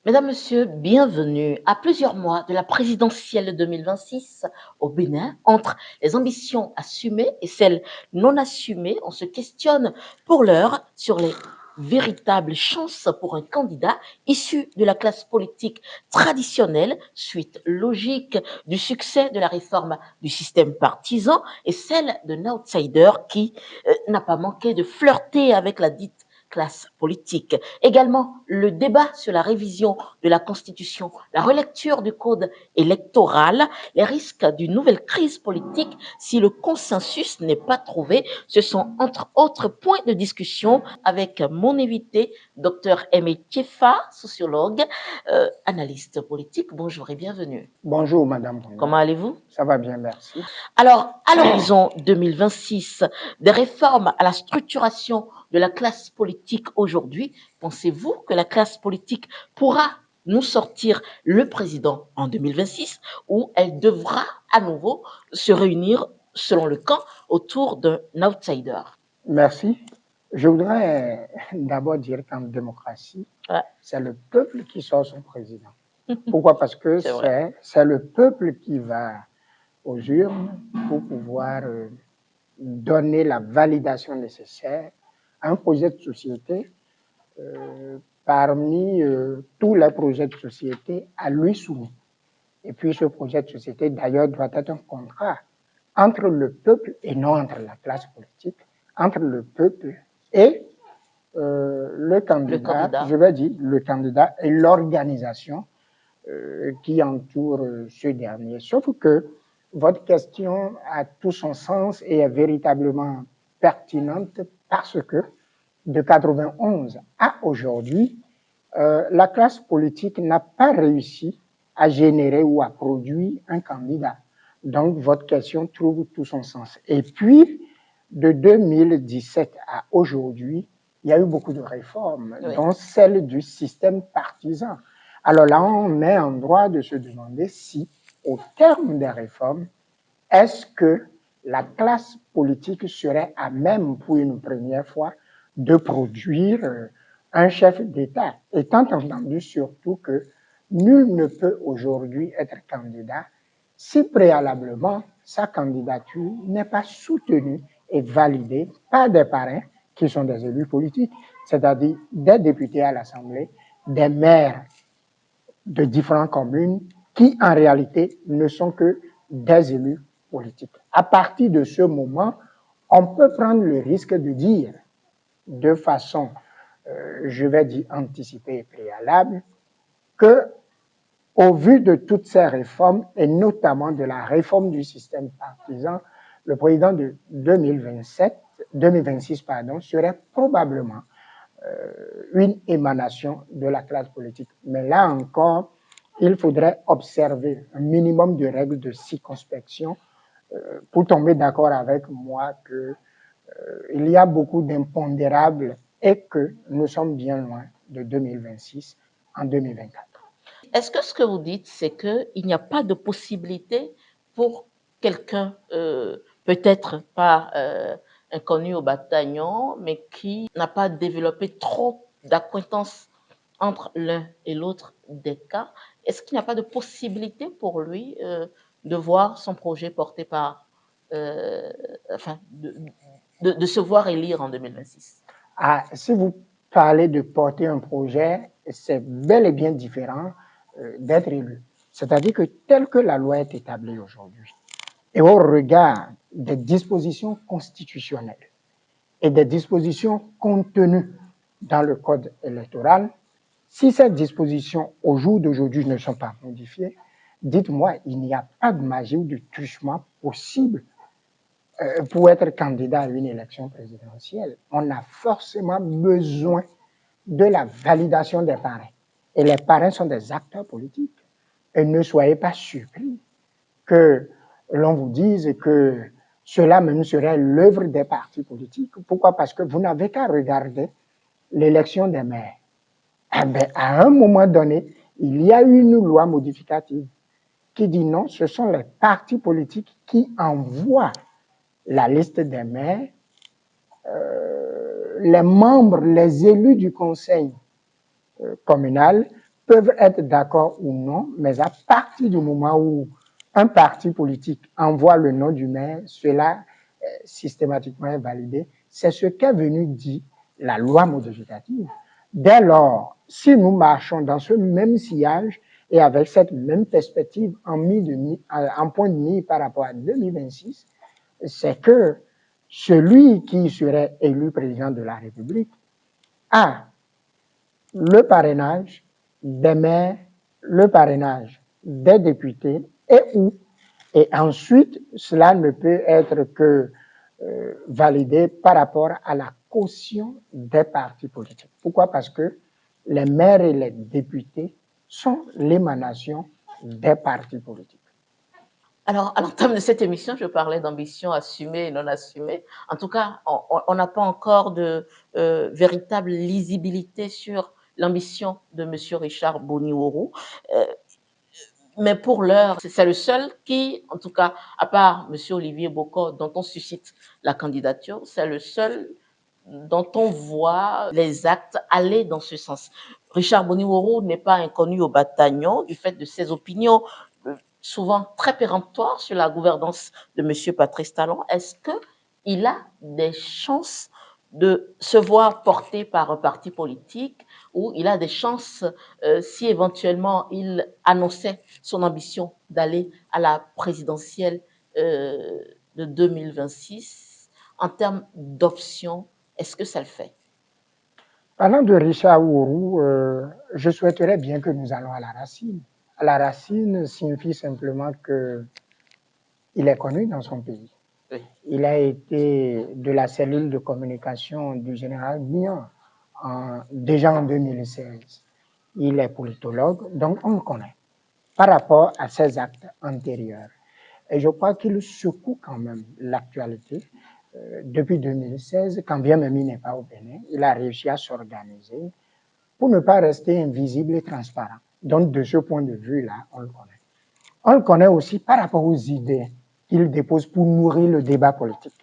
Mesdames, Messieurs, bienvenue à plusieurs mois de la présidentielle 2026 au Bénin. Entre les ambitions assumées et celles non assumées, on se questionne pour l'heure sur les véritables chances pour un candidat issu de la classe politique traditionnelle, suite logique du succès de la réforme du système partisan, et celle d'un outsider qui n'a pas manqué de flirter avec la dite classe politique. Également, le débat sur la révision de la Constitution, la relecture du code électoral, les risques d'une nouvelle crise politique si le consensus n'est pas trouvé. Ce sont entre autres points de discussion avec mon invité, Dr Aimé Tiefa, sociologue, analyste politique. Bonjour et bienvenue. Bonjour, Madame. Comment allez-vous? Ça va bien, merci. Alors, à l'horizon 2026, des réformes à la structuration de la classe politique aujourd'hui, pensez-vous que la classe politique pourra nous sortir le président en 2026 ou elle devra à nouveau se réunir, selon le camp, autour d'un outsider? Merci. Je voudrais d'abord dire qu'en démocratie, c'est le peuple qui sort son président. Pourquoi? Parce que c'est le peuple qui va aux urnes pour pouvoir donner la validation nécessaire à un projet de société parmi tous les projets de société à lui soumis. Et puis ce projet de société, d'ailleurs, doit être un contrat entre le peuple et non entre la classe politique, entre le peuple et le candidat, je vais dire le candidat et l'organisation qui entoure ce dernier. Sauf que votre question a tout son sens et est véritablement pertinente parce que de 91 à aujourd'hui, la classe politique n'a pas réussi à générer ou à produire un candidat. Donc, votre question trouve tout son sens. Et puis, de 2017 à aujourd'hui, il y a eu beaucoup de réformes, dont celle du système partisan. Alors là, on est en droit de se demander si, au terme des réformes, est-ce que la classe politique serait à même, pour une première fois, de produire un chef d'État, étant entendu surtout que nul ne peut aujourd'hui être candidat si préalablement sa candidature n'est pas soutenue et validée par des parrains qui sont des élus politiques, c'est-à-dire des députés à l'Assemblée, des maires de différentes communes qui en réalité ne sont que des élus politiques. À partir de ce moment, on peut prendre le risque de dire de façon, je vais dire anticipée et préalable, que au vu de toutes ces réformes, et notamment de la réforme du système partisan, le président de 2026 serait probablement une émanation de la classe politique. Mais là encore, il faudrait observer un minimum de règles de circonspection pour tomber d'accord avec moi qu'il y a beaucoup d'impondérables et que nous sommes bien loin de 2026 en 2024. Est-ce que ce que vous dites, c'est qu'il n'y a pas de possibilité pour quelqu'un, peut-être pas inconnu au bataillon, mais qui n'a pas développé trop d'acquaintance entre l'un et l'autre des cas, est-ce qu'il n'y a pas de possibilité pour lui de voir son projet porté par, enfin, de se voir élire en 2026? Ah, si vous parlez de porter un projet, c'est bel et bien différent d'être élu. C'est-à-dire que tel que la loi est établie aujourd'hui, et au regard des dispositions constitutionnelles et des dispositions contenues dans le code électoral, si ces dispositions au jour d'aujourd'hui ne sont pas modifiées, dites-moi, il n'y a pas de magie ou de truchement possible pour être candidat à une élection présidentielle. On a forcément besoin de la validation des parrains. Et les parrains sont des acteurs politiques. Et ne soyez pas surpris que l'on vous dise que cela même serait l'œuvre des partis politiques. Pourquoi? Parce que vous n'avez qu'à regarder l'élection des maires. Eh bien, à un moment donné, il y a eu une loi modificative qui dit non, ce sont les partis politiques qui envoient la liste des maires, les membres, les élus du conseil communal peuvent être d'accord ou non, mais à partir du moment où un parti politique envoie le nom du maire, cela systématiquement est validé. C'est ce qu'est venu dire la loi modificative. Dès lors, si nous marchons dans ce même sillage et avec cette même perspective en point de mire par rapport à 2026, c'est que celui qui serait élu président de la République a le parrainage des maires, le parrainage des députés et ensuite, cela ne peut être que validé par rapport à la caution des partis politiques. Pourquoi? Parce que les maires et les députés sont l'émanation des partis politiques. Alors, à l'entame de cette émission, je parlais d'ambition assumée et non assumée. En tout cas, on n'a pas encore de véritable lisibilité sur l'ambition de M. Richard Boniworou. Mais pour l'heure, c'est le seul qui, en tout cas, à part M. Olivier Bocco, dont on suscite la candidature, c'est le seul dont on voit les actes aller dans ce sens. Richard Boniworou n'est pas inconnu au bataillon du fait de ses opinions souvent très péremptoires sur la gouvernance de M. Patrice Talon. Est-ce qu'il a des chances de se voir porté par un parti politique ou il a des chances, si éventuellement il annonçait son ambition d'aller à la présidentielle de 2026, en termes d'options, est-ce que ça le fait? Parlant de Richard Ouourou, je souhaiterais bien que nous allons à la racine. À la racine signifie simplement qu'il est connu dans son pays. Oui. Il a été de la cellule de communication du général Guillon déjà en 2016. Il est politologue, donc on le connaît par rapport à ses actes antérieurs. Et je crois qu'il secoue quand même l'actualité. Depuis 2016, quand bien même il n'est pas au Bénin, il a réussi à s'organiser pour ne pas rester invisible et transparent. Donc, de ce point de vue-là, on le connaît. On le connaît aussi par rapport aux idées qu'il dépose pour nourrir le débat politique.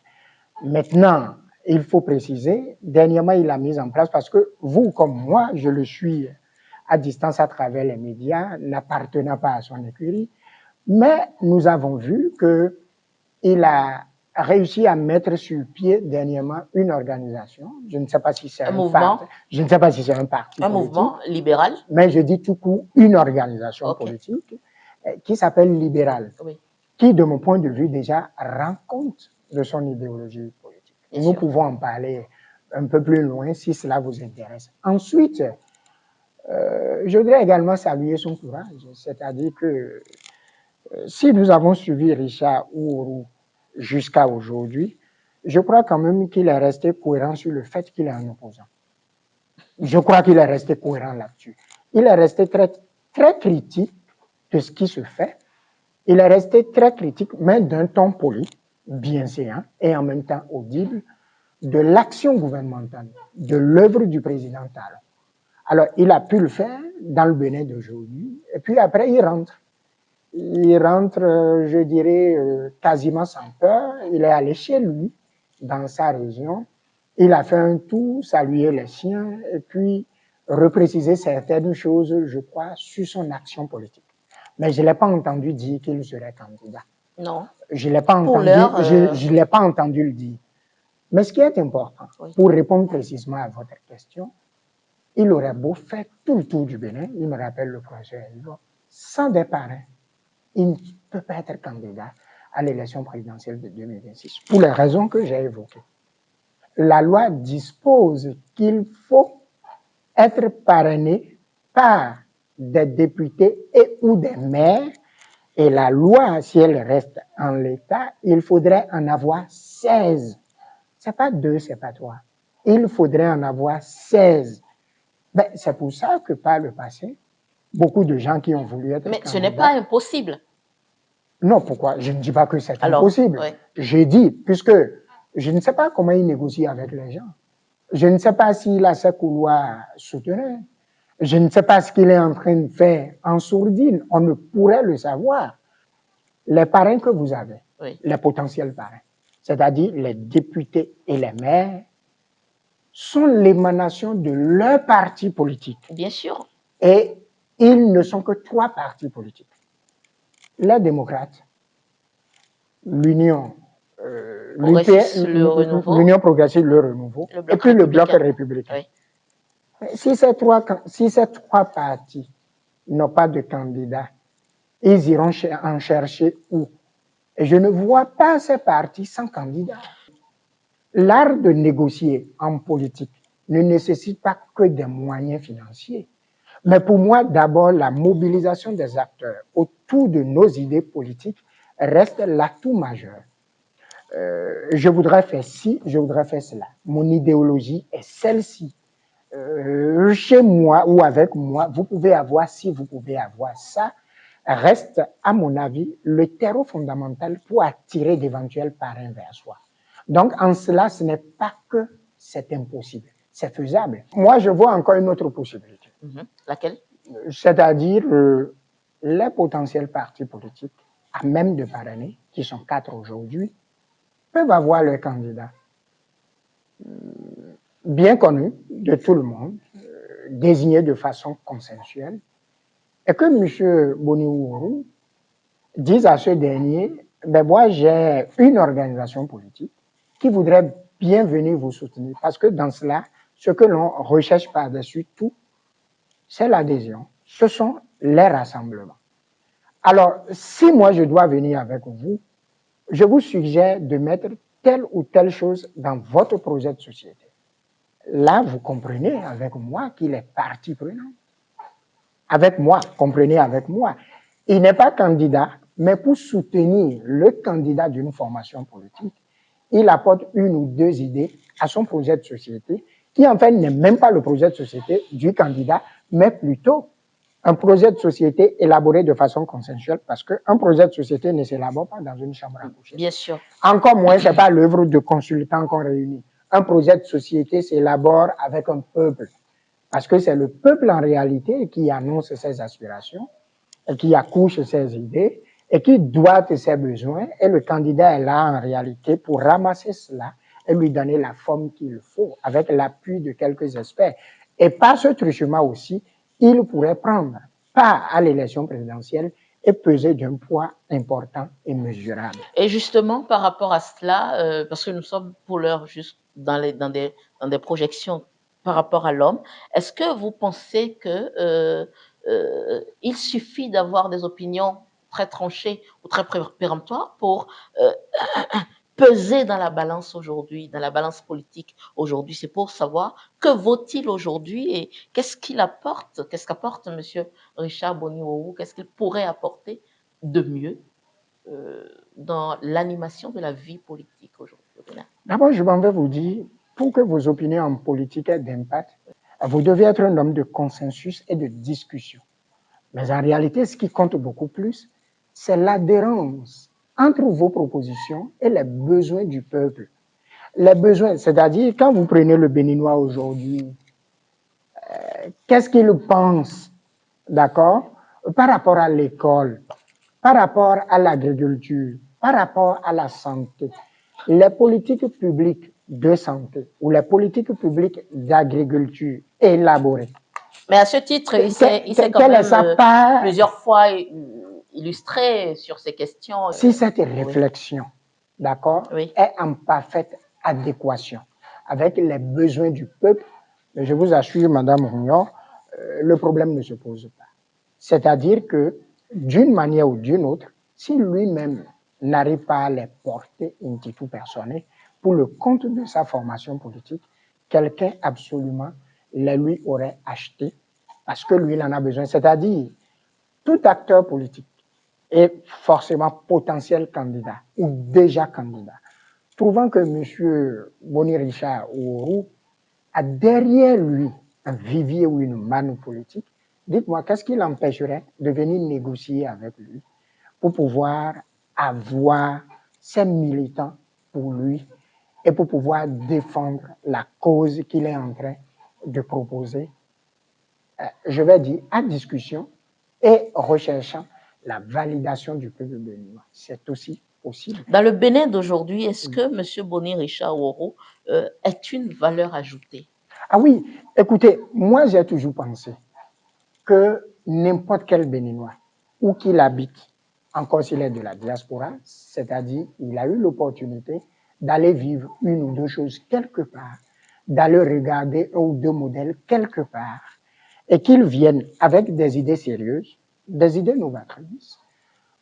Maintenant, il faut préciser, dernièrement, il a mis en place, parce que vous, comme moi, je le suis à distance à travers les médias, n'appartenant pas à son écurie, mais nous avons vu qu'il a réussi à mettre sur pied dernièrement une organisation. Je ne sais pas si c'est un mouvement. Je ne sais pas si c'est un parti politique. Mouvement libéral. Mais je dis tout court une organisation politique qui s'appelle Libéral, qui, de mon point de vue, déjà rend compte de son idéologie politique. Nous pouvons en parler un peu plus loin si cela vous intéresse. Ensuite, je voudrais également saluer son courage, c'est-à-dire que si nous avons suivi Richard Ouourou jusqu'à aujourd'hui, je crois quand même qu'il est resté cohérent sur le fait qu'il est un opposant. Je crois qu'il est resté cohérent là-dessus. Il est resté très critique de ce qui se fait. Il est resté très critique, mais d'un ton poli, bienséant et en même temps audible, de l'action gouvernementale, de l'œuvre du président Talon. Alors, il a pu le faire dans le Bénin d'aujourd'hui, et puis après, il rentre. Il rentre, je dirais, quasiment sans peur. Il est allé chez lui, dans sa région. Il a fait un tour, saluer les siens, et puis repréciser certaines choses, je crois, sur son action politique. Mais je ne l'ai pas entendu dire qu'il serait candidat. Non. Je ne l'ai pas entendu, je l'ai pas entendu le dire. Mais ce qui est important, pour répondre précisément à votre question, il aurait beau faire tout le tour du Bénin, il me rappelle le professeur Elio, sans des parrains, il ne peut pas être candidat à l'élection présidentielle de 2026, pour les raisons que j'ai évoquées. La loi dispose qu'il faut être parrainé par des députés et ou des maires, et la loi, si elle reste en l'état, il faudrait en avoir 16. C'est pas 2, c'est pas 3. Il faudrait en avoir 16. Ben, c'est pour ça que par le passé, beaucoup de gens qui ont voulu être candidats... Mais ce n'est pas impossible. Non, pourquoi? Je ne dis pas que c'est impossible. J'ai dit, puisque je ne sais pas comment il négocie avec les gens. Je ne sais pas s'il a ses couloirs souterrains. Je ne sais pas ce qu'il est en train de faire en sourdine. On ne pourrait le savoir. Les parrains que vous avez, les potentiels parrains, c'est-à-dire les députés et les maires, sont l'émanation de leur parti politique. Bien sûr. Et ils ne sont que 3 partis politiques. Les démocrates, l'Union l'Union progressiste, le renouveau, et puis le bloc républicain. Oui. Si ces trois partis n'ont pas de candidats, ils iront en chercher où? Et je ne vois pas ces partis sans candidat. L'art de négocier en politique ne nécessite pas que des moyens financiers. Mais pour moi, d'abord, la mobilisation des acteurs autour de nos idées politiques reste l'atout majeur. Je voudrais faire ci, je voudrais faire cela. Mon idéologie est celle-ci. Chez moi ou avec moi, vous pouvez avoir ci, vous pouvez avoir ça. Reste, à mon avis, le terreau fondamental pour attirer d'éventuels parrains vers soi. Donc, en cela, ce n'est pas que c'est impossible, c'est faisable. Moi, je vois encore une autre possibilité. Laquelle? C'est-à-dire les potentiels partis politiques, à même de parrainer, qui sont 4 aujourd'hui, peuvent avoir leurs candidats bien connus de tout le monde, désignés de façon consensuelle, et que M. Boni Uhuru dise à ce dernier, ben moi j'ai une organisation politique qui voudrait bien venir vous soutenir, parce que dans cela, ce que l'on recherche par-dessus tout, c'est l'adhésion, ce sont les rassemblements. Alors, si moi je dois venir avec vous, je vous suggère de mettre telle ou telle chose dans votre projet de société. Là, vous comprenez avec moi qu'il est partie prenante. Avec moi, comprenez avec moi. Il n'est pas candidat, mais pour soutenir le candidat d'une formation politique, il apporte une ou deux idées à son projet de société, qui en fait n'est même pas le projet de société du candidat, mais plutôt un projet de société élaboré de façon consensuelle, parce qu'un projet de société ne s'élabore pas dans une chambre à coucher. Bien sûr. Encore moins, ce n'est pas l'œuvre de consultants qu'on réunit. Un projet de société s'élabore avec un peuple, parce que c'est le peuple en réalité qui annonce ses aspirations, et qui accouche ses idées, et qui doit ses besoins, et le candidat est là en réalité pour ramasser cela et lui donner la forme qu'il faut, avec l'appui de quelques experts. Et par ce truchement aussi, il pourrait prendre part à l'élection présidentielle et peser d'un poids important et mesurable. Et justement, par rapport à cela, parce que nous sommes pour l'heure juste dans des projections par rapport à l'homme, est-ce que vous pensez que il suffit d'avoir des opinions très tranchées ou très péremptoires pour peser dans la balance aujourd'hui, dans la balance politique aujourd'hui? C'est pour savoir que vaut-il aujourd'hui et qu'est-ce qu'il apporte, qu'est-ce qu'apporte M. Richard Boni Uhuru, qu'est-ce qu'il pourrait apporter de mieux dans l'animation de la vie politique aujourd'hui au Bénin? D'abord, je m'en vais vous dire, pour que vos opinions en politique aient d'impact, vous devez être un homme de consensus et de discussion. Mais en réalité, ce qui compte beaucoup plus, c'est l'adhérence entre vos propositions et les besoins du peuple. Les besoins, c'est-à-dire, quand vous prenez le Béninois aujourd'hui, qu'est-ce qu'il pense, d'accord, par rapport à l'école, par rapport à l'agriculture, par rapport à la santé, les politiques publiques de santé ou les politiques publiques d'agriculture élaborées. Mais à ce titre, il s'est quand même plusieurs fois illustré sur ces questions. Si cette réflexion, d'accord, oui, est en parfaite adéquation avec les besoins du peuple, je vous assure, Madame Rougnon, le problème ne se pose pas. C'est-à-dire que, d'une manière ou d'une autre, si lui-même n'arrive pas à les porter in titu personnel pour le compte de sa formation politique, quelqu'un absolument les lui aurait acheté parce que lui, il en a besoin. C'est-à-dire, tout acteur politique est forcément potentiel candidat ou déjà candidat. Trouvant que M. Boni Richard Uhuru a derrière lui un vivier ou une manne politique, dites-moi, qu'est-ce qui l'empêcherait de venir négocier avec lui pour pouvoir avoir ses militants pour lui et pour pouvoir défendre la cause qu'il est en train de proposer, je vais dire, à discussion et recherchant la validation du peuple béninois. C'est aussi possible. Dans le Bénin d'aujourd'hui, est-ce que M. Boni Richard Uhuru est une valeur ajoutée? Ah oui, écoutez, moi j'ai toujours pensé que n'importe quel Béninois, où qu'il habite, encore s'il est de la diaspora, c'est-à-dire il a eu l'opportunité d'aller vivre une ou deux choses quelque part, d'aller regarder un ou deux modèles quelque part, et qu'il vienne avec des idées sérieuses, des idées novatrices,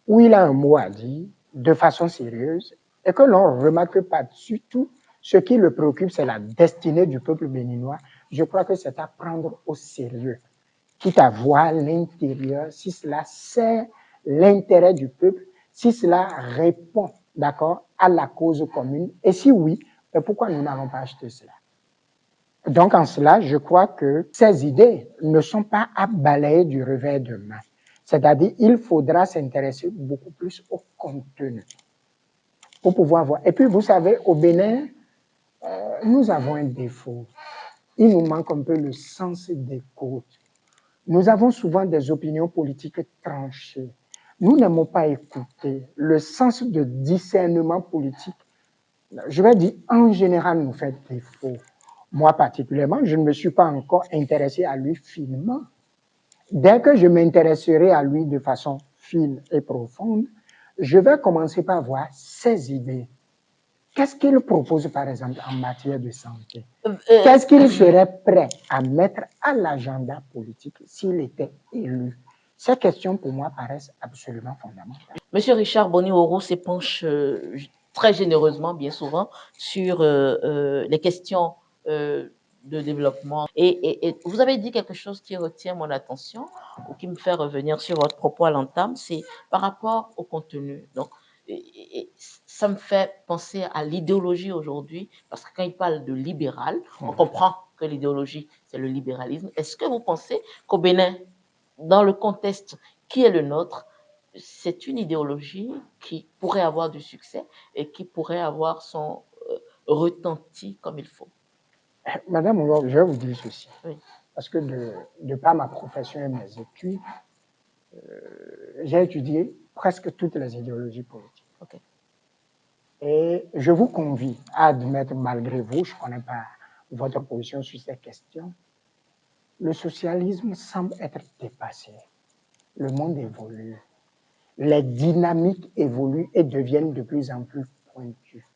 où il a un mot à dire de façon sérieuse, et que l'on ne remarque pas du tout ce qui le préoccupe, c'est la destinée du peuple béninois. Je crois que c'est à prendre au sérieux, quitte à voir l'intérieur, si cela sert l'intérêt du peuple, si cela répond, d'accord, à la cause commune, et si oui, pourquoi nous n'allons pas acheter cela? Donc, en cela, je crois que ces idées ne sont pas à balayer du revers de main. C'est-à-dire, il faudra s'intéresser beaucoup plus au contenu pour pouvoir voir. Et puis, vous savez, au Bénin, nous avons un défaut. Il nous manque un peu le sens d'écoute. Nous avons souvent des opinions politiques tranchées. Nous n'aimons pas écouter. Le sens de discernement politique, je vais dire, en général, nous fait défaut. Moi, particulièrement, je ne me suis pas encore intéressé à lui finement. Dès que je m'intéresserai à lui de façon fine et profonde, je vais commencer par voir ses idées. Qu'est-ce qu'il propose, par exemple, en matière de santé? Qu'est-ce qu'il serait prêt à mettre à l'agenda politique s'il était élu? Ces questions, pour moi, paraissent absolument fondamentales. Monsieur Richard Boni-Oro s'épanche très généreusement, bien souvent, sur les questions de développement. Et vous avez dit quelque chose qui retient mon attention ou qui me fait revenir sur votre propos à l'entame, c'est par rapport au contenu. Donc, ça me fait penser à l'idéologie aujourd'hui, parce que quand il parle de libéral, on comprend que l'idéologie, c'est le libéralisme. Est-ce que vous pensez qu'au Bénin, dans le contexte qui est le nôtre, c'est une idéologie qui pourrait avoir du succès et qui pourrait avoir son retenti comme il faut? Madame, je vais vous dire ceci. Oui. Parce que de par ma profession et mes études, j'ai étudié presque toutes les idéologies politiques. Okay. Et je vous convie à admettre, malgré vous, je ne connais pas votre position sur ces questions, le socialisme semble être dépassé. Le monde évolue. Les dynamiques évoluent et deviennent de plus en plus pointues.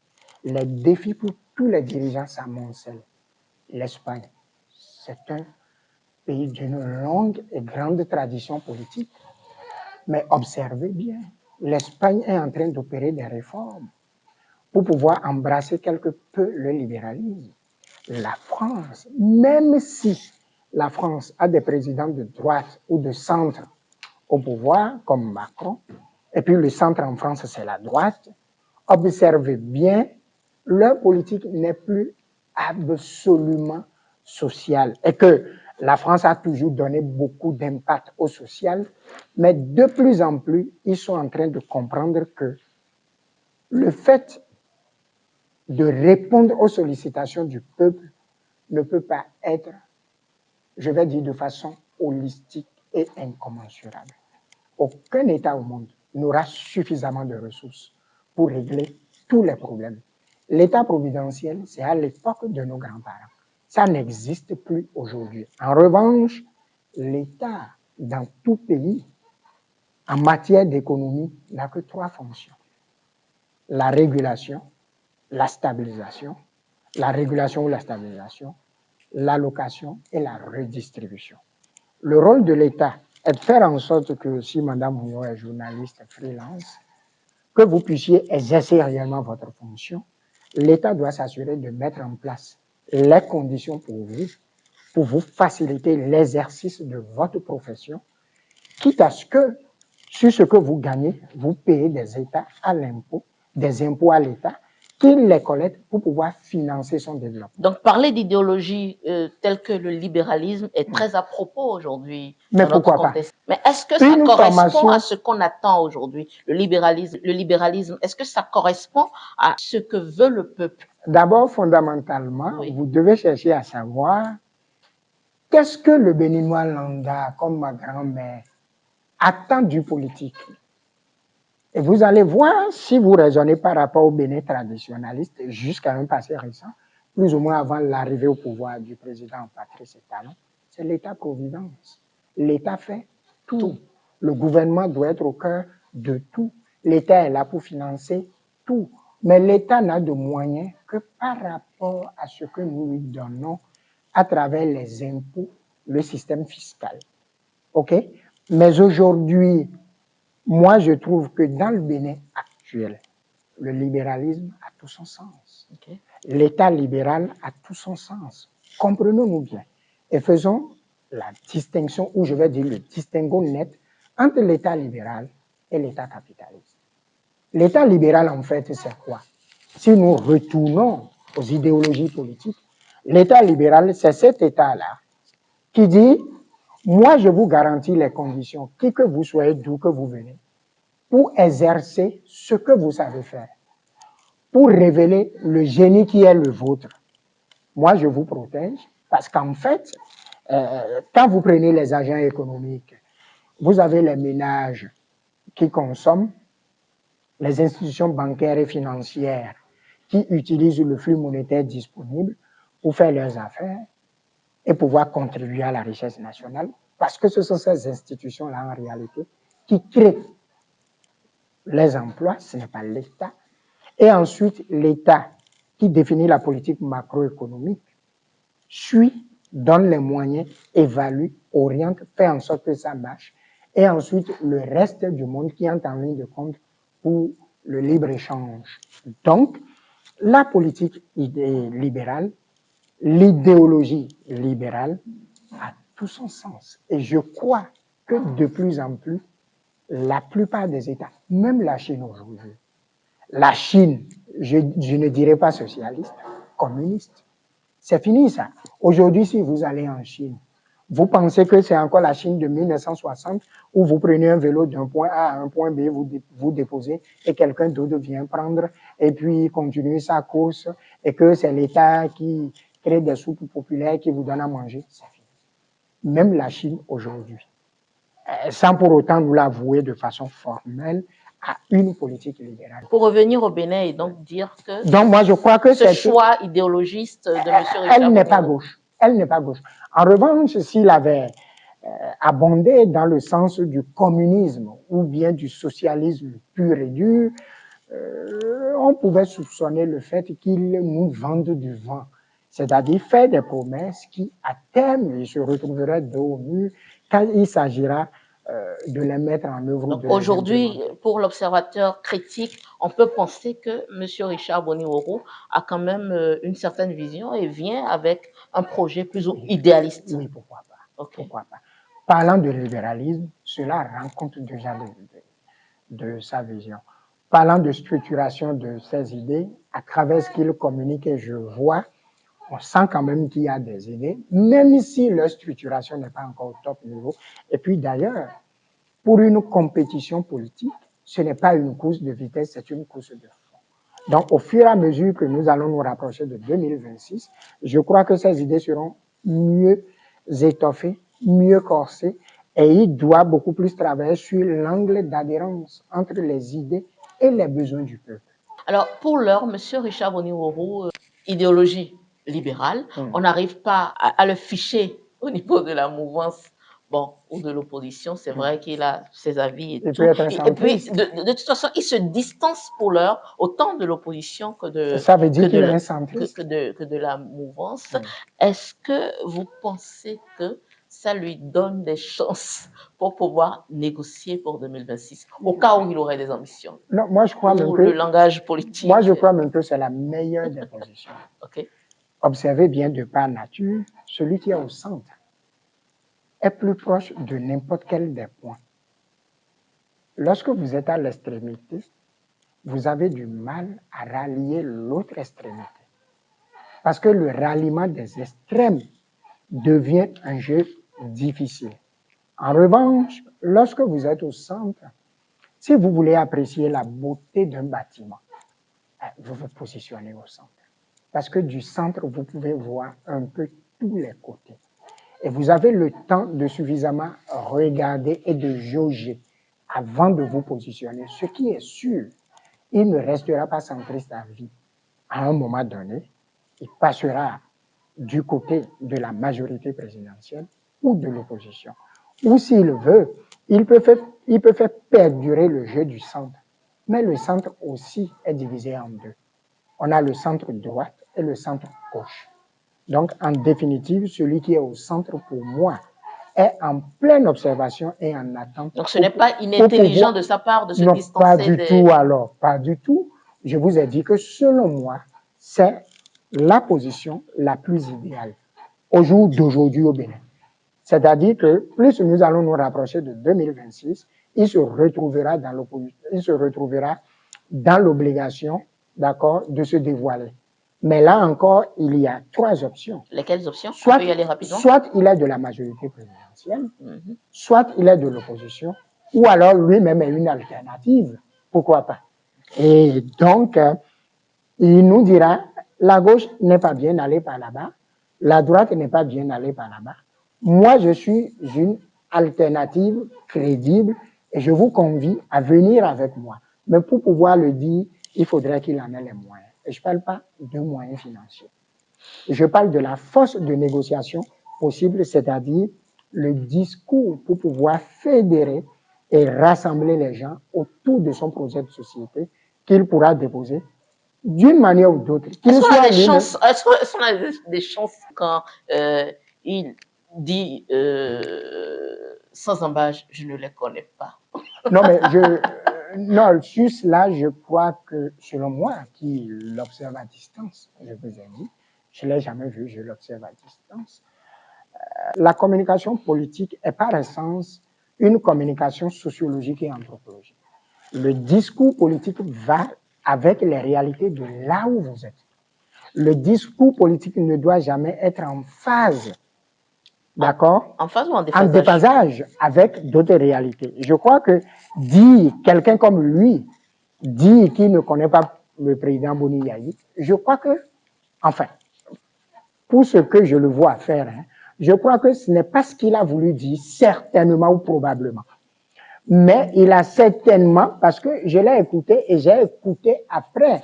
Les défis pour tous les dirigeants s'amoncellent. L'Espagne, c'est un pays d'une longue et grande tradition politique. Mais observez bien, l'Espagne est en train d'opérer des réformes pour pouvoir embrasser quelque peu le libéralisme. La France, même si la France a des présidents de droite ou de centre au pouvoir, comme Macron, et puis le centre en France, c'est la droite, observez bien, leur politique n'est plus absolument sociale et que la France a toujours donné beaucoup d'impact au social, mais de plus en plus, ils sont en train de comprendre que le fait de répondre aux sollicitations du peuple ne peut pas être, je vais dire de façon holistique et incommensurable. Aucun État au monde n'aura suffisamment de ressources pour régler tous les problèmes. L'État providentiel, c'est à l'époque de nos grands-parents. Ça n'existe plus aujourd'hui. En revanche, l'État, dans tout pays, en matière d'économie, n'a que trois fonctions. La régulation, la stabilisation, la régulation ou la stabilisation, l'allocation et la redistribution. Le rôle de l'État est de faire en sorte que si Mme Mouillon est journaliste freelance, que vous puissiez exercer réellement votre fonction, l'État doit s'assurer de mettre en place les conditions pour vous faciliter l'exercice de votre profession, quitte à ce que, sur ce que vous gagnez, vous payez des États à l'impôt, des impôts à l'État, qu'il les collecte pour pouvoir financer son développement. Donc, parler d'idéologie telle que le libéralisme est très à propos aujourd'hui Mais dans notre pourquoi contexte. Mais est-ce que ça correspond à ce qu'on attend aujourd'hui, le libéralisme, est-ce que ça correspond à ce que veut le peuple? D'abord, fondamentalement, Oui. vous devez chercher à savoir qu'est-ce que le Béninois lambda, comme ma grand-mère, attend du politique. Et vous allez voir, si vous raisonnez par rapport au Bénin traditionnaliste jusqu'à un passé récent, plus ou moins avant l'arrivée au pouvoir du président Patrice Talon, c'est l'État-providence. L'État fait, tout. Le gouvernement doit être au cœur de tout. L'État est là pour financer tout. Mais l'État n'a de moyens que par rapport à ce que nous lui donnons à travers les impôts, le système fiscal. OK? Mais aujourd'hui, moi, je trouve que dans le Bénin actuel, le libéralisme a tout son sens. Okay. L'État libéral a tout son sens. Comprenons-nous bien. Et faisons la distinction, ou je vais dire le distinguo net, entre l'État libéral et l'État capitaliste. L'État libéral, en fait, c'est quoi? Si nous retournons aux idéologies politiques, l'État libéral, c'est cet État-là qui dit, moi, je vous garantis les conditions, qui que vous soyez, d'où que vous venez, pour exercer ce que vous savez faire, pour révéler le génie qui est le vôtre. Moi, je vous protège parce qu'en fait, quand vous prenez les agents économiques, vous avez les ménages qui consomment, les institutions bancaires et financières qui utilisent le flux monétaire disponible pour faire leurs affaires et pouvoir contribuer à la richesse nationale, parce que ce sont ces institutions-là, en réalité, qui créent les emplois, ce n'est pas l'État. Et ensuite, l'État, qui définit la politique macroéconomique, suit, donne les moyens, évalue, oriente, fait en sorte que ça marche. Et ensuite, le reste du monde qui entre en ligne de compte pour le libre-échange. Donc, la politique libérale, l'idéologie libérale a tout son sens. Et je crois que de plus en plus, la plupart des États, même la Chine aujourd'hui, la Chine, je ne dirais pas socialiste, communiste. C'est fini ça. Aujourd'hui, si vous allez en Chine, vous pensez que c'est encore la Chine de 1960 où vous prenez un vélo d'un point A à un point B, vous déposez et quelqu'un d'autre vient prendre et puis continuer sa course et que c'est l'État qui crée des soupes populaires qui vous donne à manger. C'est fini. Même la Chine aujourd'hui, sans pour autant nous l'avouer de façon formelle, a une politique libérale. Pour revenir au Bénin et donc dire que donc moi, je crois que ce choix idéologiste de M. Richard elle n'est pas gauche. Elle n'est pas gauche. En revanche, s'il avait abondé dans le sens du communisme ou bien du socialisme pur et dur, on pouvait soupçonner le fait qu'il nous vende du vent. C'est-à-dire faire des promesses qui, à terme, il se retrouverait dos au mur quand il s'agira de les mettre en œuvre. Donc aujourd'hui, pour l'observateur critique, on peut penser que M. Richard Boni-Woro a quand même une certaine vision et vient avec un projet plus idéaliste. Oui, pourquoi pas. Okay. Pourquoi pas. Parlant de libéralisme, cela rend compte déjà de sa vision. Parlant de structuration de ses idées, à travers ce qu'il communique et je vois, on sent quand même qu'il y a des idées, même si leur structuration n'est pas encore au top niveau. Et puis d'ailleurs, pour une compétition politique, ce n'est pas une course de vitesse, c'est une course de fond. Donc, au fur et à mesure que nous allons nous rapprocher de 2026, je crois que ces idées seront mieux étoffées, mieux corsées, et il doit beaucoup plus travailler sur l'angle d'adhérence entre les idées et les besoins du peuple. Alors, pour l'heure, M. Richard Boni-Woro, idéologie libérale, on n'arrive pas à le ficher au niveau de la mouvance ou de l'opposition. C'est vrai qu'il a ses avis et tout. Et puis, de toute façon, il se distance pour l'heure autant de l'opposition que de la mouvance. Est-ce que vous pensez que ça lui donne des chances pour pouvoir négocier pour 2026, au cas où il aurait des ambitions? Non, moi je crois même que le langage politique. Moi je crois même que c'est la meilleure des positions. Okay. Observez bien de par nature, celui qui est au centre est plus proche de n'importe quel des points. Lorsque vous êtes à l'extrémité, vous avez du mal à rallier l'autre extrémité. Parce que le ralliement des extrêmes devient un jeu difficile. En revanche, lorsque vous êtes au centre, si vous voulez apprécier la beauté d'un bâtiment, vous vous positionnez au centre. Parce que du centre, vous pouvez voir un peu tous les côtés. Et vous avez le temps de suffisamment regarder et de jauger avant de vous positionner. Ce qui est sûr, il ne restera pas centriste à vie. À un moment donné, il passera du côté de la majorité présidentielle ou de l'opposition. Ou s'il veut, il peut faire perdurer le jeu du centre. Mais le centre aussi est divisé en deux. On a le centre droite et le centre gauche. Donc, en définitive, celui qui est au centre, pour moi, est en pleine observation et en attente. Donc, ce n'est pas inintelligent de sa part de se distancer. Pas du tout alors, pas du tout. Je vous ai dit que selon moi, c'est la position la plus idéale au jour d'aujourd'hui au Bénin. C'est-à-dire que plus nous allons nous rapprocher de 2026, il se retrouvera dans l'obligation, d'accord, de se dévoiler. Mais là encore, il y a trois options. Lesquelles options? Soit il est de la majorité présidentielle, soit il est de l'opposition, ou alors lui-même est une alternative. Pourquoi pas? Et donc, il nous dira, la gauche n'est pas bien allée par là-bas, la droite n'est pas bien allée par là-bas. Moi, je suis une alternative crédible et je vous convie à venir avec moi. Mais pour pouvoir le dire, il faudrait qu'il en ait les moyens. Et je ne parle pas de moyens financiers. Je parle de la force de négociation possible, c'est-à-dire le discours pour pouvoir fédérer et rassembler les gens autour de son projet de société qu'il pourra déposer d'une manière ou d'autre. Est-ce qu'on a des chances quand il dit sans embâche, je ne les connais pas? Non, mais non, sur cela, je crois que, selon moi, qui l'observe à distance, je vous ai dit, je ne l'ai jamais vu, je l'observe à distance. La communication politique est par essence une communication sociologique et anthropologique. Le discours politique va avec les réalités de là où vous êtes. Le discours politique ne doit jamais être en phase, d'accord? En phase ou en déphasage? En déphasage avec d'autres réalités. Je crois que dire quelqu'un comme lui, dire qu'il ne connaît pas le président Boni Yayi, je crois que, enfin, pour ce que je le vois faire, hein, je crois que ce n'est pas ce qu'il a voulu dire, certainement ou probablement. Mais il a certainement, parce que je l'ai écouté et j'ai écouté après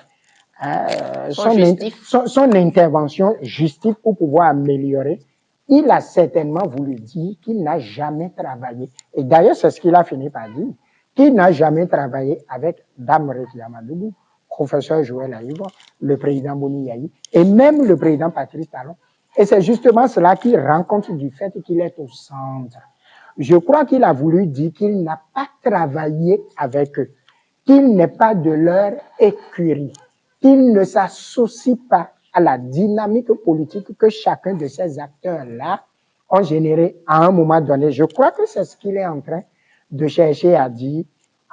son intervention justive pour pouvoir améliorer, il a certainement voulu dire qu'il n'a jamais travaillé. Et d'ailleurs, c'est ce qu'il a fini par dire, qu'il n'a jamais travaillé avec Dame Rekia Madougou, professeur Joël Aïba, le président Boni Yayi, et même le président Patrice Talon. Et c'est justement cela qui rend compte du fait qu'il est au centre. Je crois qu'il a voulu dire qu'il n'a pas travaillé avec eux, qu'il n'est pas de leur écurie, qu'il ne s'associe pas à la dynamique politique que chacun de ces acteurs-là ont généré à un moment donné. Je crois que c'est ce qu'il est en train de chercher à dire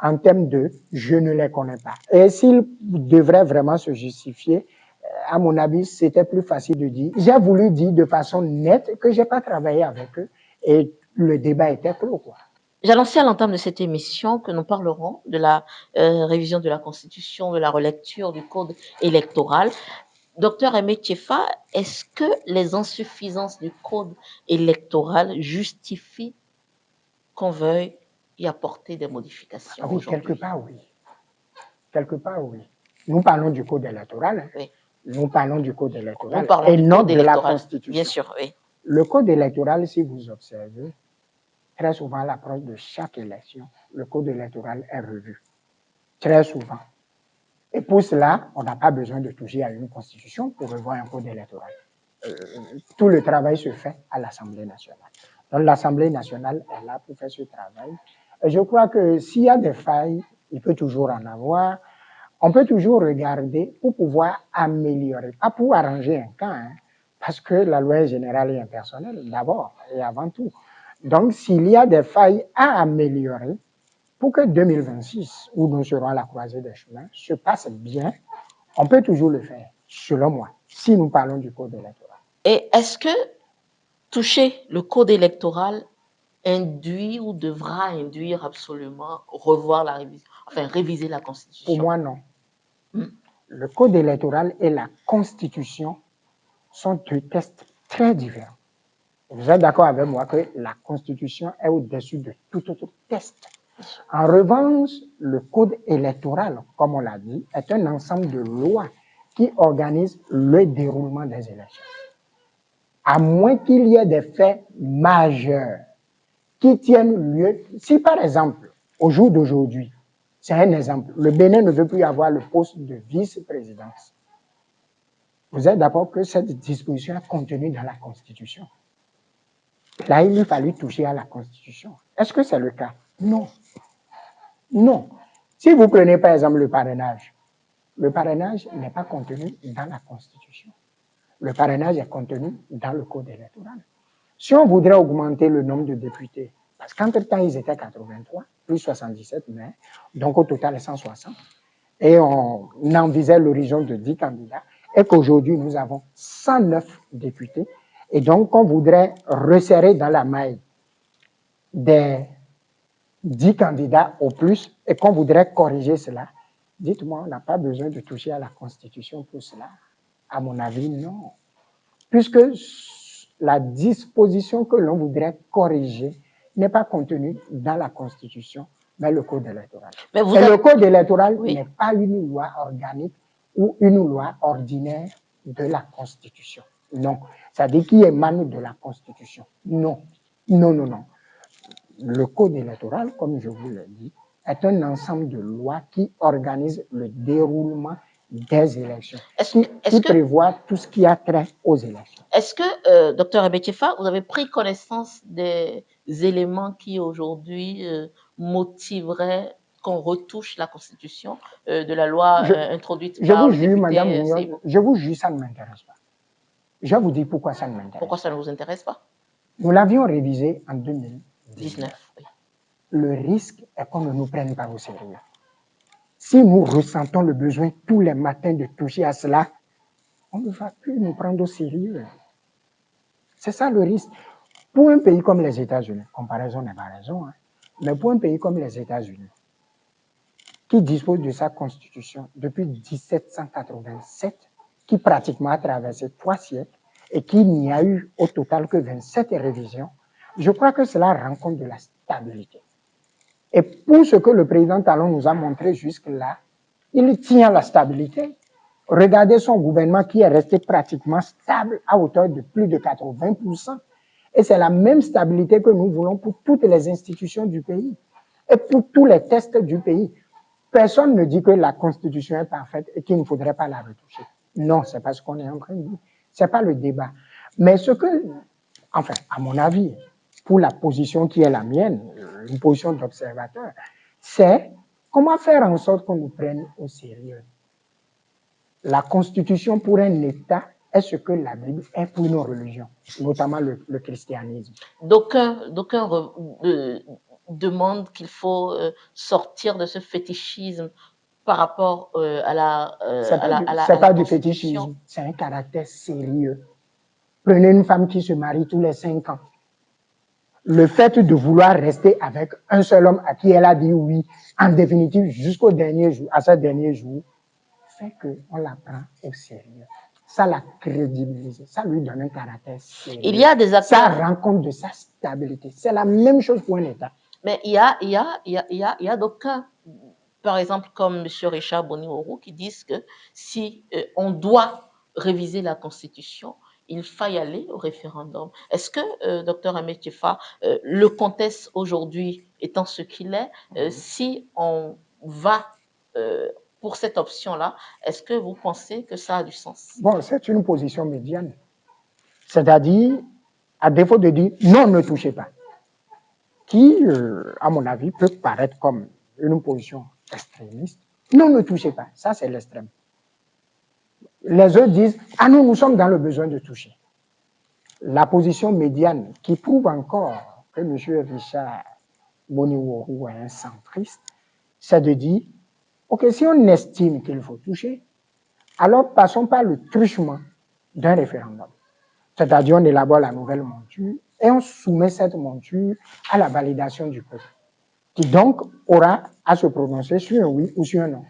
en termes de « je ne les connais pas ». Et s'il devrait vraiment se justifier, à mon avis, c'était plus facile de dire « j'ai voulu dire de façon nette que je n'ai pas travaillé avec eux » et le débat était clos, quoi. J'annonçais à l'entame de cette émission que nous parlerons de la révision de la Constitution, de la relecture du Code électoral. Docteur Aimé Tchefa, est-ce que les insuffisances du Code électoral justifient qu'on veuille y apporter des modifications? Ah oui, quelque part, oui. Quelque part, oui. Nous parlons du Code électoral. Hein. Oui. Nous parlons du Code électoral et non de la Constitution. Bien sûr, oui. Le Code électoral, si vous observez, très souvent, à l'approche de chaque élection, le code électoral est revu. Très souvent. Et pour cela, on n'a pas besoin de toucher à une constitution pour revoir un code électoral. Tout le travail se fait à l'Assemblée nationale. Donc l'Assemblée nationale est là pour faire ce travail. Et je crois que s'il y a des failles, il peut toujours en avoir. On peut toujours regarder pour pouvoir améliorer, pas pour arranger un cas, hein, parce que la loi est générale et impersonnelle, d'abord et avant tout. Donc, s'il y a des failles à améliorer pour que 2026, où nous serons à la croisée des chemins, se passe bien, on peut toujours le faire, selon moi, si nous parlons du code électoral. Et est-ce que toucher le code électoral induit ou devra induire absolument revoir la révision, enfin réviser la Constitution? Pour moi, non. Le code électoral et la Constitution sont deux textes très différents. Vous êtes d'accord avec moi que la Constitution est au-dessus de tout autre texte. En revanche, le code électoral, comme on l'a dit, est un ensemble de lois qui organisent le déroulement des élections. À moins qu'il y ait des faits majeurs qui tiennent lieu. Si par exemple, au jour d'aujourd'hui, c'est un exemple, le Bénin ne veut plus avoir le poste de vice-présidence. Vous êtes d'accord que cette disposition est contenue dans la Constitution. Là, il lui fallut toucher à la Constitution. Est-ce que c'est le cas? Non. Non. Si vous prenez par exemple le parrainage n'est pas contenu dans la Constitution. Le parrainage est contenu dans le Code électoral. Si on voudrait augmenter le nombre de députés, parce qu'entre-temps, ils étaient 83, plus 77, mais donc au total 160, et on envisage l'horizon de 10 candidats, et qu'aujourd'hui, nous avons 109 députés, et donc on voudrait resserrer dans la maille des 10 candidats au plus, et qu'on voudrait corriger cela, dites-moi, on n'a pas besoin de toucher à la Constitution pour cela. À mon avis, non. Puisque la disposition que l'on voudrait corriger n'est pas contenue dans la Constitution, mais le Code électoral. Et le Code électoral n'est pas une loi organique ou une loi ordinaire de la Constitution. Non. C'est-à-dire qui émane de la Constitution. Non. Non, non, non. Le Code électoral, comme je vous l'ai dit, est un ensemble de lois qui organisent le déroulement des élections, qui prévoit tout ce qui a trait aux élections. Est-ce que, Dr Ebekiefa, vous avez pris connaissance des éléments qui aujourd'hui motiveraient qu'on retouche la Constitution de la loi introduite par le député Madame Mignot, je vous jure, ça ne m'intéresse pas. Je vous dis pourquoi ça ne m'intéresse pas. Pourquoi ça ne vous intéresse pas? Nous l'avions révisé en 2019. Oui. Le risque est qu'on ne nous prenne pas au sérieux. Si nous ressentons le besoin tous les matins de toucher à cela, on ne va plus nous prendre au sérieux. C'est ça le risque. Pour un pays comme les États-Unis, comparaison n'est pas raison, hein, mais pour un pays comme les États-Unis, qui dispose de sa constitution depuis 1787, qui pratiquement a traversé 3 siècles et qui n'y a eu au total que 27 révisions, je crois que cela rend compte de la stabilité. Et pour ce que le président Talon nous a montré jusque-là, il tient la stabilité. Regardez son gouvernement qui est resté pratiquement stable à hauteur de plus de 80%. Et c'est la même stabilité que nous voulons pour toutes les institutions du pays et pour tous les tests du pays. Personne ne dit que la Constitution est parfaite et qu'il ne faudrait pas la retoucher. Non, c'est pas ce qu'on est en train de dire. C'est pas le débat. Mais ce que, enfin, à mon avis, pour la position qui est la mienne, une position d'observateur, c'est comment faire en sorte qu'on nous prenne au sérieux. La Constitution pour un État est ce que la Bible est pour nos religions, notamment le christianisme. D'aucuns demandent qu'il faut sortir de ce fétichisme par rapport à la c'est pas du fétichisme, c'est un caractère sérieux. Prenez une femme qui se marie tous les 5 ans. Le fait de vouloir rester avec un seul homme à qui elle a dit oui, en définitive, jusqu'au dernier jour, à ce dernier jour, fait qu'on la prend au sérieux. Ça la crédibilise, ça lui donne un caractère sérieux. Il y a des acteurs... Ça rend compte de sa stabilité. C'est la même chose pour un État. Mais il y a d'aucuns, par exemple comme M. Richard Bonioro, qui disent que si on doit réviser la Constitution, il faille aller au référendum. Est-ce que, Dr Ametiefa, le contexte aujourd'hui étant ce qu'il est, si on va pour cette option-là, est-ce que vous pensez que ça a du sens? Bon, c'est une position médiane. C'est-à-dire, à défaut de dire non, ne touchez pas, qui, à mon avis, peut paraître comme une position extrémiste. Non, ne touchez pas. Ça, c'est l'extrême. Les autres disent, ah non, nous sommes dans le besoin de toucher. La position médiane qui prouve encore que M. Richard Bonioro est un centriste, c'est de dire, ok, si on estime qu'il faut toucher, alors passons par le truchement d'un référendum. C'est-à-dire, on élabore la nouvelle monture et on soumet cette monture à la validation du peuple, qui donc aura à se prononcer sur un oui ou sur un non.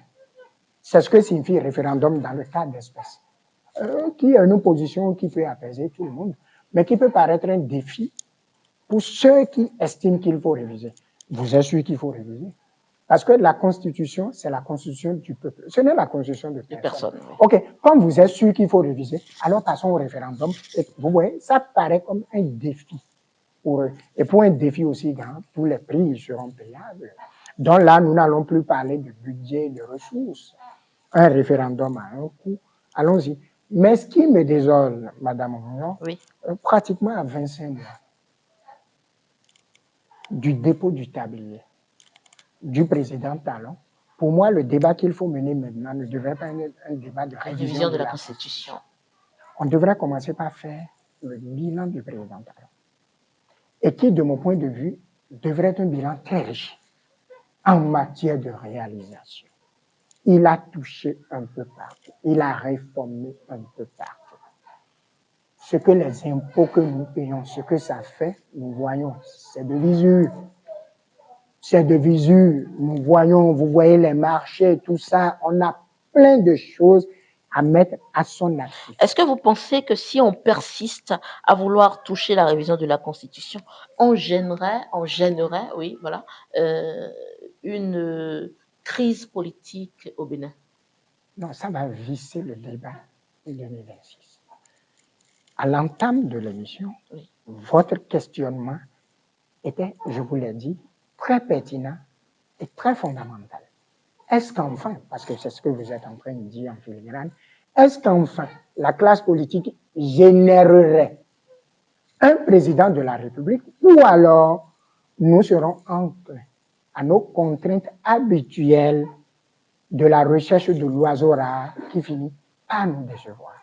C'est ce que signifie référendum dans le cas d'espèce, qui est une position qui peut apaiser tout le monde, mais qui peut paraître un défi pour ceux qui estiment qu'il faut réviser. Vous êtes sûr qu'il faut réviser? Parce que la Constitution, c'est la Constitution du peuple. Ce n'est la Constitution de personne. Oui. OK, comme vous êtes sûr qu'il faut réviser, alors passons au référendum. Et vous voyez, ça paraît comme un défi pour eux. Et pour un défi aussi grand, tous les prix seront payables. Donc là, nous n'allons plus parler de budget, de ressources. Un référendum à un coût, allons-y. Mais ce qui me désole, Madame Ognon, Oui. Pratiquement à 25 mois du dépôt du tablier du président Talon, pour moi, le débat qu'il faut mener maintenant ne devrait pas être un débat de révision de la Constitution. On devrait commencer par faire le bilan du président Talon. Et qui, de mon point de vue, devrait être un bilan très riche en matière de réalisation. Il a touché un peu partout. Il a réformé un peu partout. Ce que les impôts que nous payons, ce que ça fait, nous voyons, c'est de visu. C'est de visu. Nous voyons, vous voyez les marchés, tout ça. On a plein de choses à mettre à son actif. Est-ce que vous pensez que si on persiste à vouloir toucher la révision de la Constitution, on gênerait, oui, voilà, une crise politique au Bénin? Non, ça va visser le débat de 2026. À l'entame de l'émission, oui, votre questionnement était, je vous l'ai dit, très pertinent et très fondamental. Est-ce qu'enfin, parce que c'est ce que vous êtes en train de dire en filigrane, est-ce qu'enfin la classe politique générerait un président de la République ou alors nous serons enclins à nos contraintes habituelles de la recherche de l'oiseau rare qui finit par nous décevoir?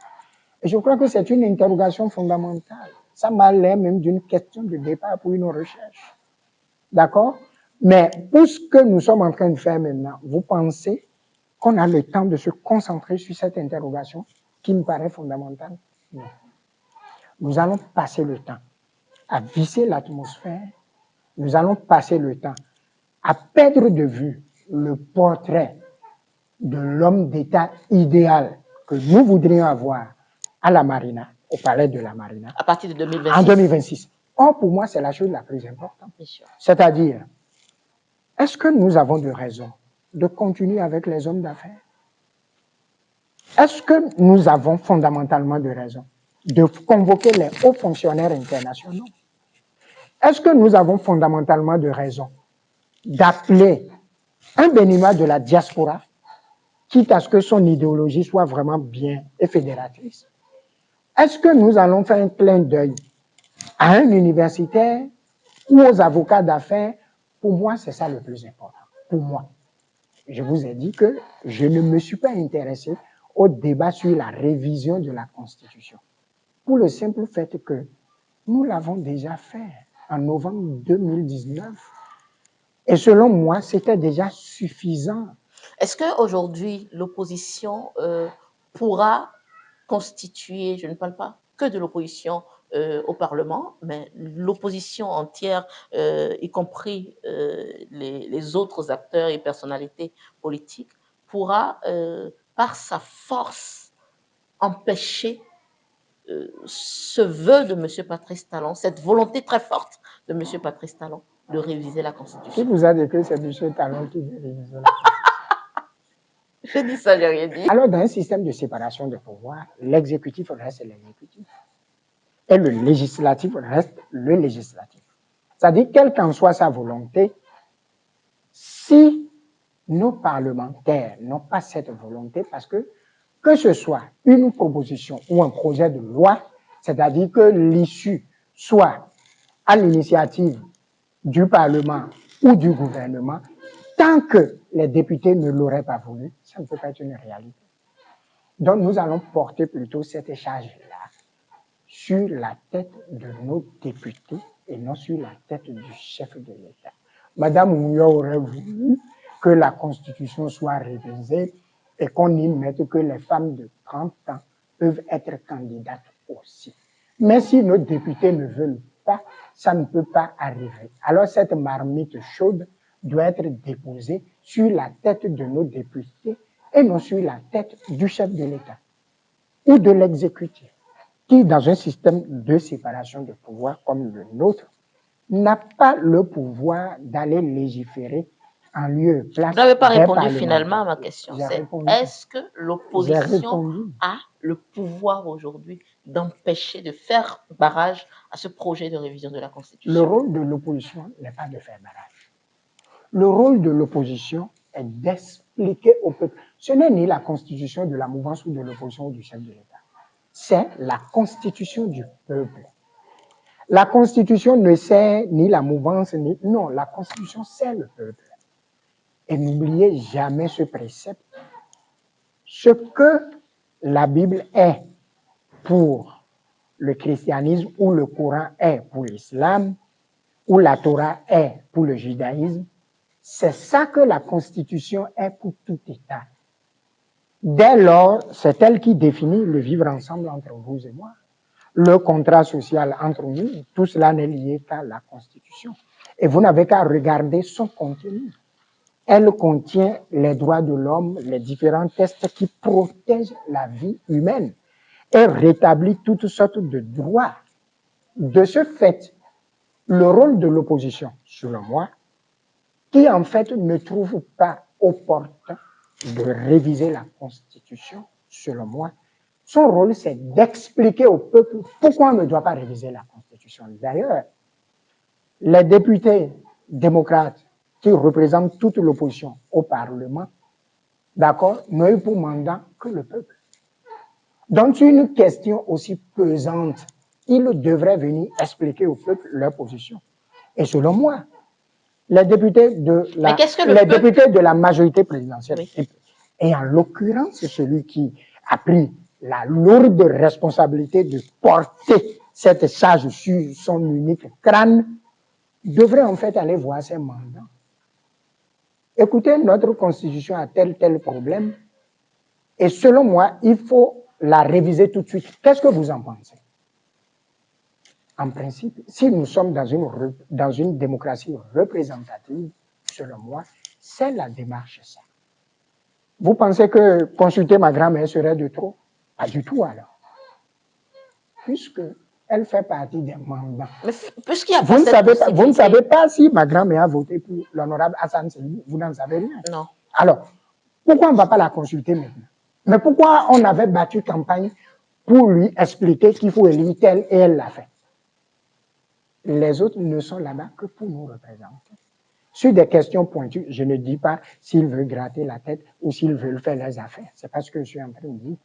Et je crois que c'est une interrogation fondamentale. Ça m'a l'air même d'une question de départ pour une recherche. D'accord? Mais pour ce que nous sommes en train de faire maintenant, vous pensez qu'on a le temps de se concentrer sur cette interrogation qui me paraît fondamentale? Non. Nous allons passer le temps à visser l'atmosphère, nous allons passer le temps à perdre de vue le portrait de l'homme d'État idéal que nous voudrions avoir à la Marina, au palais de la Marina. À partir de 2026. En 2026. Or, pour moi, c'est la chose la plus importante. C'est-à-dire, est-ce que nous avons de raison de continuer avec les hommes d'affaires? Est-ce que nous avons fondamentalement de raison de convoquer les hauts fonctionnaires internationaux? Est-ce que nous avons fondamentalement de raison d'appeler un béninois de la diaspora, quitte à ce que son idéologie soit vraiment bien et fédératrice? Est-ce que nous allons faire un clin d'œil à un universitaire ou aux avocats d'affaires? Pour moi, c'est ça le plus important. Pour moi. Je vous ai dit que je ne me suis pas intéressé au débat sur la révision de la Constitution. Pour le simple fait que nous l'avons déjà fait en novembre 2019. Et selon moi, c'était déjà suffisant. Est-ce qu'aujourd'hui, l'opposition pourra constituer, je ne parle pas que de l'opposition au Parlement, mais l'opposition entière, y compris les autres acteurs et personnalités politiques, pourra, par sa force, empêcher ce vœu de M. Patrice Talon, cette volonté très forte de M. Patrice Talon de réviser la Constitution? Qui vous a dit que c'est M. Talon qui veut réviser la Constitution? Je dis ça, j'ai rien dit. Alors, dans un système de séparation de pouvoir, l'exécutif reste l'exécutif. Et le législatif reste le législatif. C'est-à-dire, quelle qu'en soit sa volonté, si nos parlementaires n'ont pas cette volonté, parce que ce soit une proposition ou un projet de loi, c'est-à-dire que l'issue soit à l'initiative du Parlement ou du gouvernement, tant que les députés ne l'auraient pas voulu, ça ne peut pas être une réalité. Donc, nous allons porter plutôt cette charge-là sur la tête de nos députés et non sur la tête du chef de l'État. Madame Ounyo aurait voulu que la Constitution soit révisée et qu'on y mette que les femmes de 30 ans peuvent être candidates aussi. Mais si nos députés ne veulent pas, ça ne peut pas arriver. Alors cette marmite chaude doit être déposée sur la tête de nos députés et non sur la tête du chef de l'État ou de l'exécutif, qui, dans un système de séparation de pouvoir comme le nôtre, n'a pas le pouvoir d'aller légiférer en lieu, place Vous n'avez pas des répondu parlementaires. finalement à ma question. J'ai C'est répondu. est-ce que J'ai l'opposition répondu. a le pouvoir aujourd'hui d'empêcher, de faire barrage à ce projet de révision de la Le Constitution? rôle de l'opposition n'est pas de faire barrage. Le rôle de l'opposition est d'expliquer au peuple. Ce n'est ni la constitution de la mouvance ou de l'opposition ou du chef de l'État. C'est la constitution du peuple. La constitution ne sert ni la mouvance, ni... Non, la constitution sert le peuple. Et n'oubliez jamais ce précepte. Ce que la Bible est pour le christianisme ou le Coran est pour l'islam, ou la Torah est pour le judaïsme, c'est ça que la Constitution est pour tout État. Dès lors, c'est elle qui définit le vivre ensemble entre vous et moi. Le contrat social entre nous, tout cela n'est lié qu'à la Constitution. Et vous n'avez qu'à regarder son contenu. Elle contient les droits de l'homme, les différents textes qui protègent la vie humaine et rétablit toutes sortes de droits. De ce fait, le rôle de l'opposition, selon moi, qui en fait ne trouve pas opportun de réviser la Constitution, selon moi, son rôle c'est d'expliquer au peuple pourquoi on ne doit pas réviser la Constitution. D'ailleurs, les députés démocrates qui représentent toute l'opposition au Parlement, d'accord, n'ont eu pour mandat que le peuple. Donc, une question aussi pesante, ils devraient venir expliquer au peuple leur position. Et selon moi, les députés de la majorité présidentielle, oui, et en l'occurrence celui qui a pris la lourde responsabilité de porter cette charge sur son unique crâne, devrait en fait aller voir ses mandats. Écoutez, notre constitution a tel problème, et selon moi, il faut la réviser tout de suite. Qu'est-ce que vous en pensez? En principe, si nous sommes dans une démocratie représentative, selon moi, c'est la démarche ça. Vous pensez que consulter ma grand-mère serait de trop? Pas du tout alors. Puisque elle fait partie des mandats. Puisqu'il y a vous ne savez pas si ma grand-mère a voté pour l'honorable Hassan Seyni, vous n'en savez rien. Non. Alors, pourquoi on ne va pas la consulter maintenant? Mais pourquoi on avait battu campagne pour lui expliquer qu'il faut élire tel et elle l'a fait? Les autres ne sont là-bas que pour nous représenter. Sur des questions pointues, je ne dis pas s'ils veulent gratter la tête ou s'ils veulent faire leurs affaires. C'est pas ce que je suis en train de dire.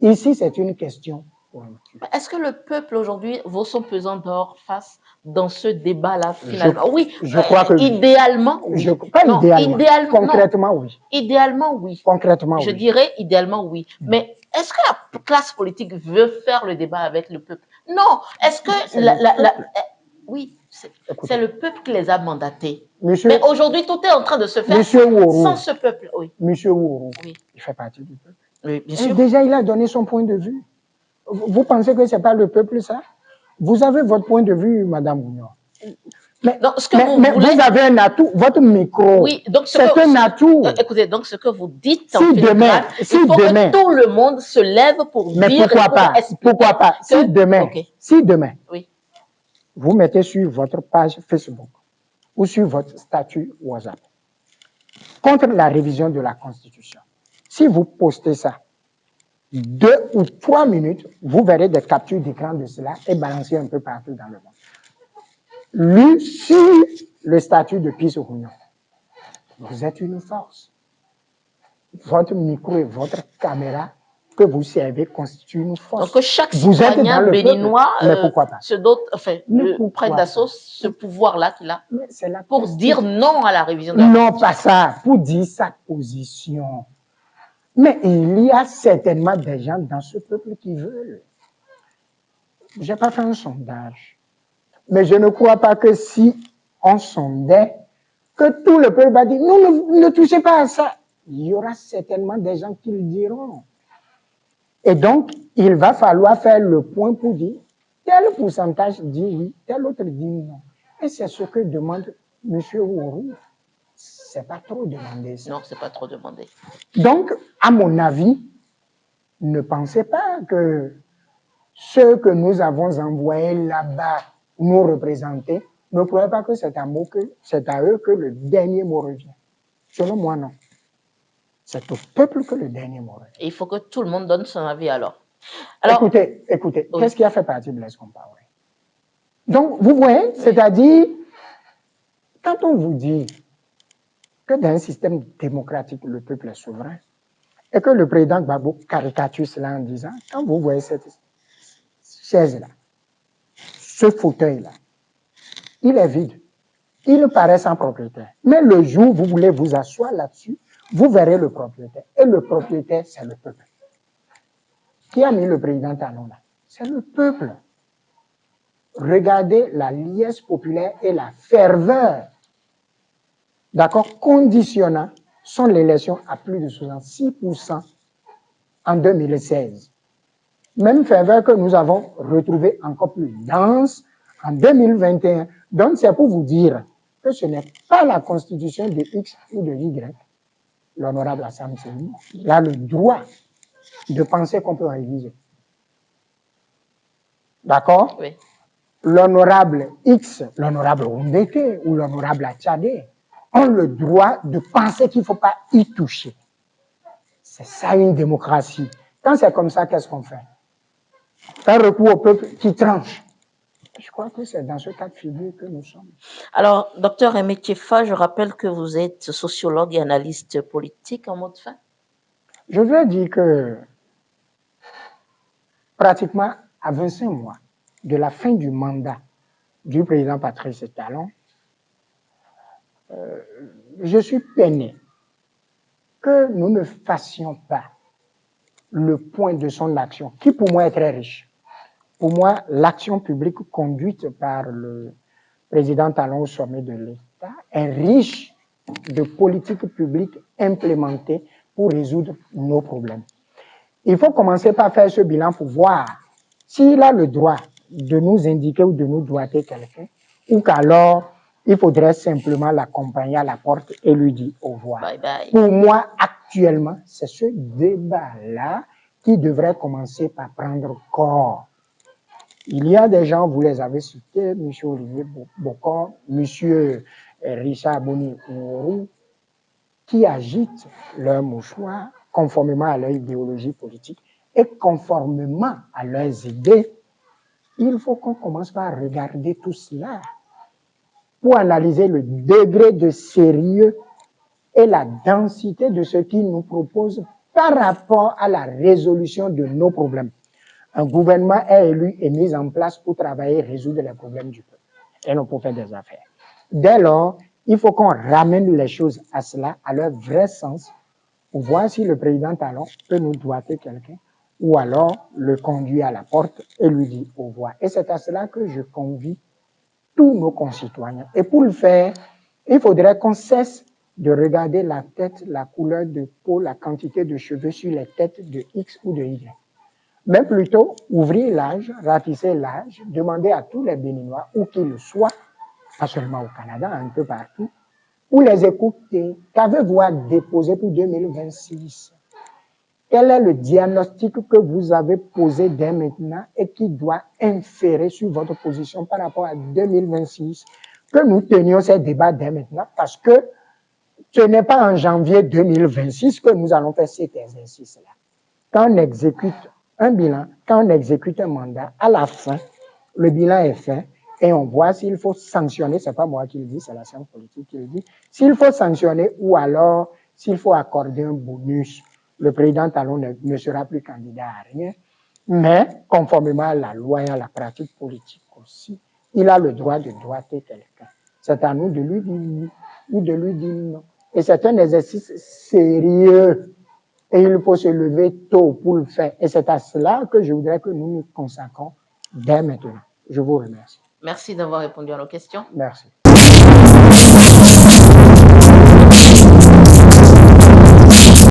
Ici, c'est une question pointue. Est-ce que le peuple aujourd'hui vaut son pesant d'or face dans ce débat-là finalement? Oui, je crois que idéalement, oui. Idéalement. Concrètement, oui. Idéalement, oui. Concrètement, je dirais idéalement, oui. Mais est-ce que la classe politique veut faire le débat avec le peuple? Non. Est-ce que oui, c'est le peuple qui les a mandatés. Mais aujourd'hui, tout est en train de se faire sans ce peuple. Oui. Monsieur Ouroux, oui, il fait partie du peuple. Oui, bien sûr. Et déjà, il a donné son point de vue. Vous pensez que ce n'est pas le peuple, ça? Vous avez votre point de vue, Madame Bougnon. Mais, vous avez un atout, votre micro. Oui, donc c'est un atout. Écoutez, donc ce que vous dites, si demain, il faut que tout le monde se lève pour dire. Pourquoi pas? Si demain, oui, vous mettez sur votre page Facebook ou sur votre statut WhatsApp contre la révision de la Constitution. Si vous postez ça, 2 ou 3 minutes, vous verrez des captures d'écran de cela et balancer un peu partout dans le monde. Lu sur le statut de Peace Union. Vous êtes une force. Votre micro et votre caméra que vous servez constituent une force. Donc chaque citoyen béninois prenne d'assaut ce pouvoir-là qu'il a pour dire non à la révision de la Constitution. Non, pas ça, pour dire sa position. Mais il y a certainement des gens dans ce peuple qui veulent. Je n'ai pas fait un sondage. Mais je ne crois pas que si on sondait, que tout le peuple va dire, non, ne touchez pas à ça. Il y aura certainement des gens qui le diront. Et donc, il va falloir faire le point pour dire, tel pourcentage dit oui, tel autre dit non. Et c'est ce que demande M. Ouroux. C'est pas trop demandé, ça. Non, c'est pas trop demandé. Donc, à mon avis, ne pensez pas que ceux que nous avons envoyés là-bas nous représenter, ne croyez pas que c'est à eux que le dernier mot revient. Selon moi, non. C'est au peuple que le dernier mot revient. Et il faut que tout le monde donne son avis alors. Écoutez, oui. Qu'est-ce qui a fait partie de Blaise Compaoré? Donc, vous voyez, c'est-à-dire, quand on vous dit que dans un système démocratique, le peuple est souverain, et que le président Gbagbo caricature cela en disant, quand vous voyez cette chaise-là, ce fauteuil-là, il est vide. Il paraît sans propriétaire. Mais le jour où vous voulez vous asseoir là-dessus, vous verrez le propriétaire. Et le propriétaire, c'est le peuple. Qui a mis le président Talon là? C'est le peuple. Regardez la liesse populaire et la ferveur, d'accord, conditionnant son élection à plus de 66% en 2016. Même ferveur que nous avons retrouvée encore plus dense en 2021. Donc, c'est pour vous dire que ce n'est pas la constitution de X ou de Y. L'honorable Assam Seni, il a le droit de penser qu'on peut réviser. D'accord? Oui. L'honorable X, l'honorable Oundeke ou l'honorable Atchadé ont le droit de penser qu'il ne faut pas y toucher. C'est ça une démocratie. Quand c'est comme ça, qu'est-ce qu'on fait? Faire recours au peuple qui tranche. Je crois que c'est dans ce cas de figure que nous sommes. Alors, docteur Aimé Tchefa, je rappelle que vous êtes sociologue et analyste politique en mot de fin. Je voudrais dire que pratiquement à 25 mois de la fin du mandat du président Patrice Talon, je suis peiné que nous ne fassions pas le point de son action, qui pour moi est très riche. Pour moi, l'action publique conduite par le président Talon au sommet de l'État est riche de politiques publiques implémentées pour résoudre nos problèmes. Il faut commencer par faire ce bilan pour voir s'il a le droit de nous indiquer ou de nous doiter quelqu'un, ou qu'alors il faudrait simplement l'accompagner à la porte et lui dire au revoir. Bye bye. Pour moi, actuellement, c'est ce débat-là qui devrait commencer par prendre corps. Il y a des gens, vous les avez cités, M. Olivier Bokor, M. Richard Boni-Ouourou, qui agitent leur mouchoir conformément à leur idéologie politique et conformément à leurs idées. Il faut qu'on commence par regarder tout cela pour analyser le degré de sérieux et la densité de ce qu'ils nous proposent par rapport à la résolution de nos problèmes. Un gouvernement est élu et mis en place pour travailler et résoudre les problèmes du peuple et non pour faire des affaires. Dès lors, il faut qu'on ramène les choses à cela, à leur vrai sens, pour voir si le président Talon peut nous doiter quelqu'un ou alors le conduire à la porte et lui dire au revoir. Et c'est à cela que je convie tous nos concitoyens. Et pour le faire, il faudrait qu'on cesse de regarder la tête, la couleur de peau, la quantité de cheveux sur les têtes de X ou de Y. Mais plutôt ouvrir l'âge, ratisser l'âge, demander à tous les Béninois, où qu'ils soient, pas seulement au Canada, un peu partout, ou les écouter. Qu'avez-vous à déposer pour 2026? Quel est le diagnostic que vous avez posé dès maintenant et qui doit inférer sur votre position par rapport à 2026? Que nous tenions ces débats dès maintenant parce que ce n'est pas en janvier 2026 que nous allons faire cet exercice-là. Quand on exécute un bilan, quand on exécute un mandat, à la fin, le bilan est fait et on voit s'il faut sanctionner, c'est pas moi qui le dis, c'est la science politique qui le dit, s'il faut sanctionner ou alors s'il faut accorder un bonus. Le président Talon ne sera plus candidat à rien, mais conformément à la loi et à la pratique politique aussi, il a le droit de doiter quelqu'un. C'est à nous de lui dire oui ou de lui dire non. Et c'est un exercice sérieux. Et il faut se lever tôt pour le faire. Et c'est à cela que je voudrais que nous nous consacrons dès maintenant. Je vous remercie. Merci d'avoir répondu à nos questions. Merci.